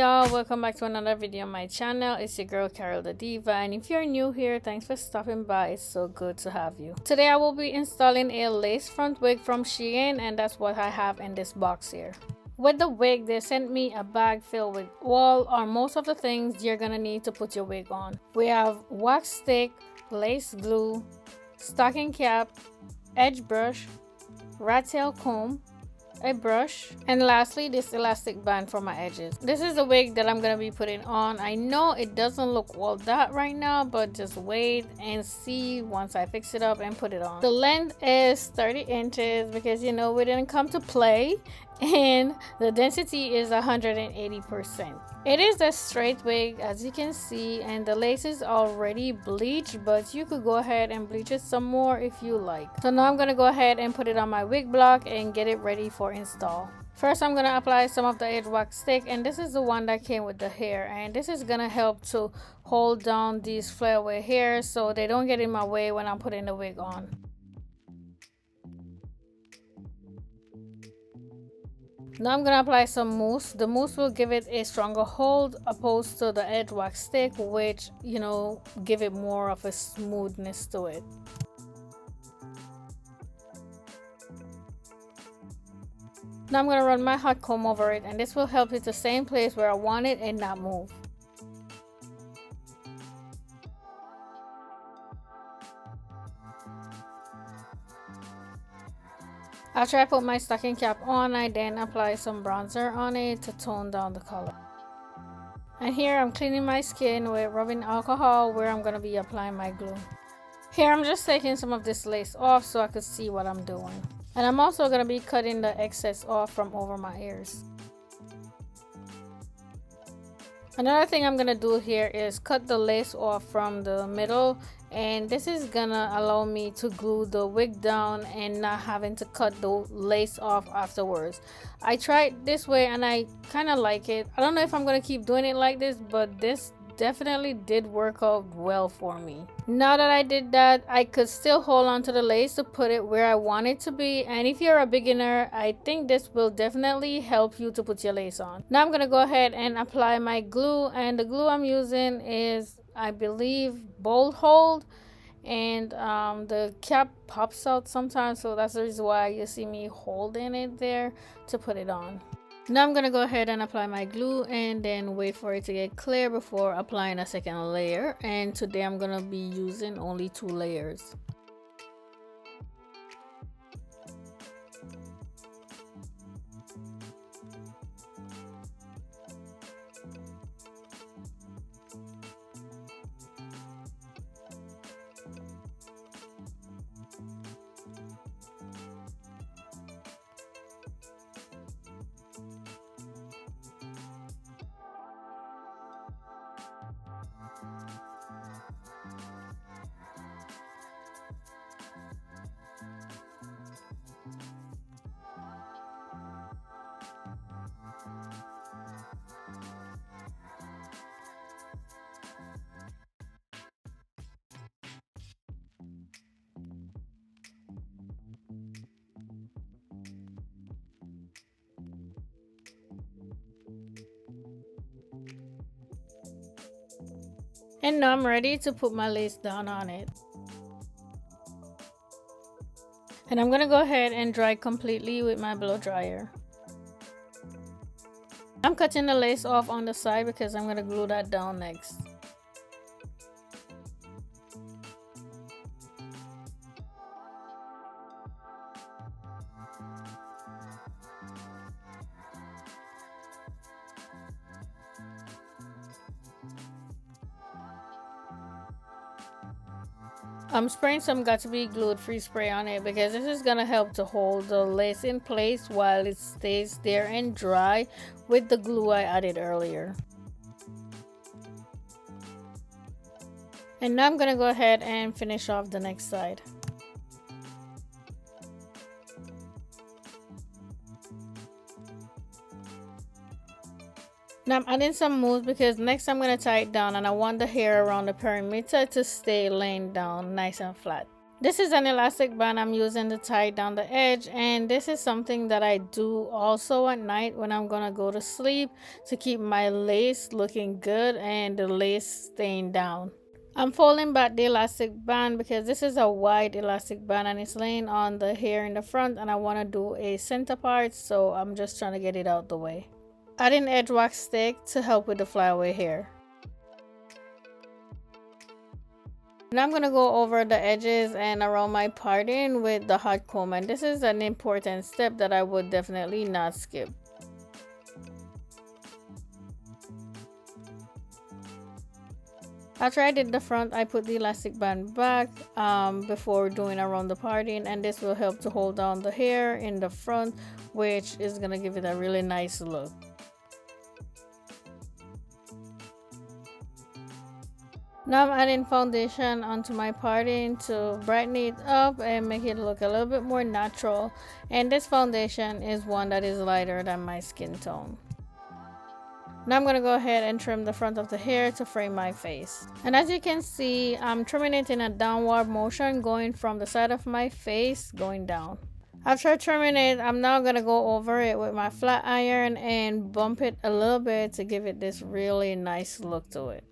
y'all, welcome back to another video on my channel. It's your girl Carol the Diva, and if you're new here, thanks for stopping by. It's so good to have you. Today I will be installing a lace front wig from Shein, and that's what I have in this box here. With the wig, they sent me a bag filled with all or most of the things you're gonna need to put your wig on. We have wax stick, lace glue, stocking cap, edge brush, rat tail comb, a brush, and lastly this elastic band for my edges. This is the wig that I'm gonna be putting on. I know it doesn't look all that right now, but just wait and see once I fix it up and put it on. The length is 30 inches because you know we didn't come to play, and the density is 180%. It is a straight wig as you can see, and the lace is already bleached, but you could go ahead and bleach it some more if you like. So now I'm gonna go ahead and put it on my wig block and get it ready for install. First I'm gonna apply some of the edge wax stick, and this is the one that came with the hair, and this is gonna help to hold down these flare away hairs so they don't get in my way when I'm putting the wig on. Now I'm gonna apply some mousse. The mousse will give it a stronger hold opposed to the edge wax stick, which, you know, give it more of a smoothness to it. Now I'm gonna run my hot comb over it, and this will help it to stay in place where I want it and not move. After I put my stocking cap on, I then apply some bronzer on it to tone down the color. And here I'm cleaning my skin with rubbing alcohol where I'm going to be applying my glue. Here I'm just taking some of this lace off so I could see what I'm doing. And I'm also going to be cutting the excess off from over my ears. Another thing I'm going to do here is cut the lace off from the middle, and this is gonna allow me to glue the wig down and not having to cut the lace off afterwards. I tried this way and I kind of like it. I don't know if I'm gonna keep doing it like this, but this definitely did work out well for me. Now that I did that, I could still hold on to the lace to put it where I want it to be, and if you're a beginner, I think this will definitely help you to put your lace on. Now I'm gonna go ahead and apply my glue, and the glue I'm using is, I believe, Bold Hold, and the cap pops out sometimes, so that's the reason why you see me holding it there to put it on. Now I'm gonna go ahead and apply my glue and then wait for it to get clear before applying a second layer, and today I'm gonna be using only 2 layers. And now I'm ready to put my lace down on it. And I'm gonna go ahead and dry completely with my blow dryer. I'm cutting the lace off on the side because I'm gonna glue that down next. I'm spraying some Got to Be Glued free spray on it because this is gonna help to hold the lace in place while it stays there and dry with the glue I added earlier. And now I'm gonna go ahead and finish off the next side. Now I'm adding some mousse because next I'm going to tie it down, and I want the hair around the perimeter to stay laying down nice and flat. This is an elastic band I'm using to tie down the edge, and this is something that I do also at night when I'm gonna go to sleep to keep my lace looking good and the lace staying down. I'm folding back the elastic band because this is a wide elastic band and it's laying on the hair in the front, and I want to do a center part, so I'm just trying to get it out the way. Adding edge wax stick to help with the flyaway hair. Now I'm going to go over the edges and around my parting with the hot comb, and this is an important step that I would definitely not skip. After I did the front, I put the elastic band back before doing around the parting, and this will help to hold down the hair in the front, which is going to give it a really nice look. Now I'm adding foundation onto my parting to brighten it up and make it look a little bit more natural, and this foundation is one that is lighter than my skin tone. Now I'm going to go ahead and trim the front of the hair to frame my face. And as you can see, I'm trimming it in a downward motion, going from the side of my face going down. After trimming it, I'm now going to go over it with my flat iron and bump it a little bit to give it this really nice look to it.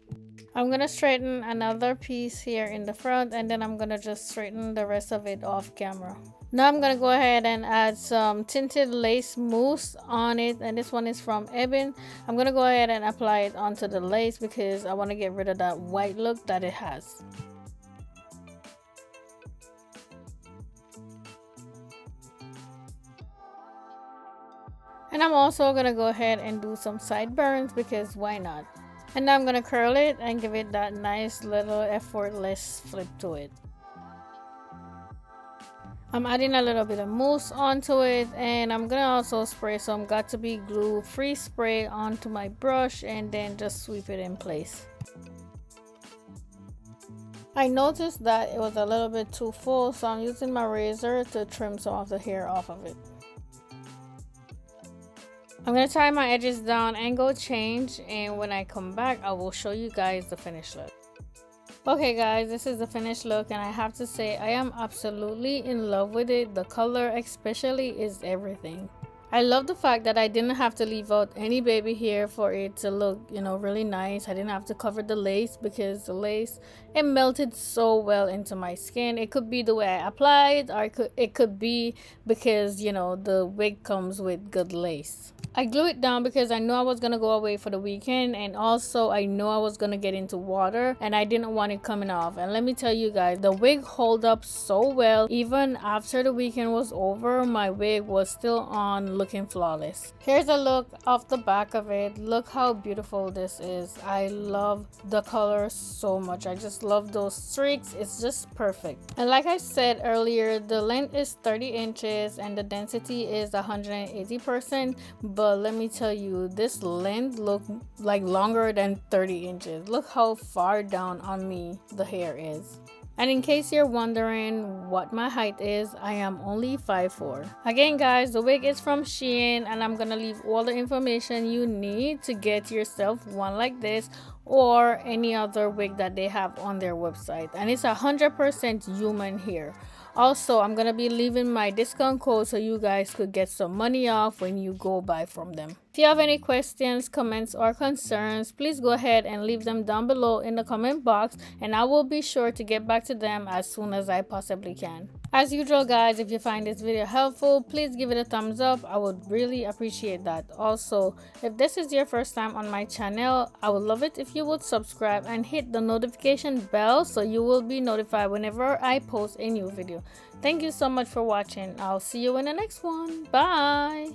I'm going to straighten another piece here in the front, and then I'm going to just straighten the rest of it off camera. Now I'm going to go ahead and add some tinted lace mousse on it, and this one is from Ebin. I'm going to go ahead and apply it onto the lace because I want to get rid of that white look that it has. And I'm also going to go ahead and do some sideburns because why not? And now I'm going to curl it and give it that nice little effortless flip to it. I'm adding a little bit of mousse onto it, and I'm going to also spray some got2b glue free spray onto my brush and then just sweep it in place. I noticed that it was a little bit too full, so I'm using my razor to trim some of the hair off of it. I'm going to tie my edges down and go change, and when I come back I will show you guys the finished look. Okay guys, this is the finished look, and I have to say I am absolutely in love with it. The color especially is everything. I love the fact that I didn't have to leave out any baby hair for it to look, you know, really nice. I didn't have to cover the lace because the lace, it melted so well into my skin. It could be the way I applied, or it could be because, you know, the wig comes with good lace. I glued it down because I knew I was going to go away for the weekend, and also I know I was going to get into water and I didn't want it coming off. And let me tell you guys, the wig held up so well. Even after the weekend was over, my wig was still on, looking flawless. Here's a look off the back of it. Look how beautiful this is. I love the color so much. I just love those streaks. It's just perfect. And like I said earlier, the length is 30 inches and the density is 180%, but let me tell you, this length looked like longer than 30 inches. Look how far down on me the hair is. And in case you're wondering what my height is, I am only 5'4". Again guys, the wig is from Shein, and I'm gonna leave all the information you need to get yourself one like this or any other wig that they have on their website. And it's 100% human hair. Also, I'm gonna be leaving my discount code so you guys could get some money off when you go buy from them. If you have any questions, comments, or concerns, please go ahead and leave them down below in the comment box, and I will be sure to get back to them as soon as I possibly can. As usual guys, if you find this video helpful, please give it a thumbs up. I would really appreciate that. Also, if this is your first time on my channel, I would love it if you would subscribe and hit the notification bell so you will be notified whenever I post a new video. Thank you so much for watching. I'll see you in the next one. Bye.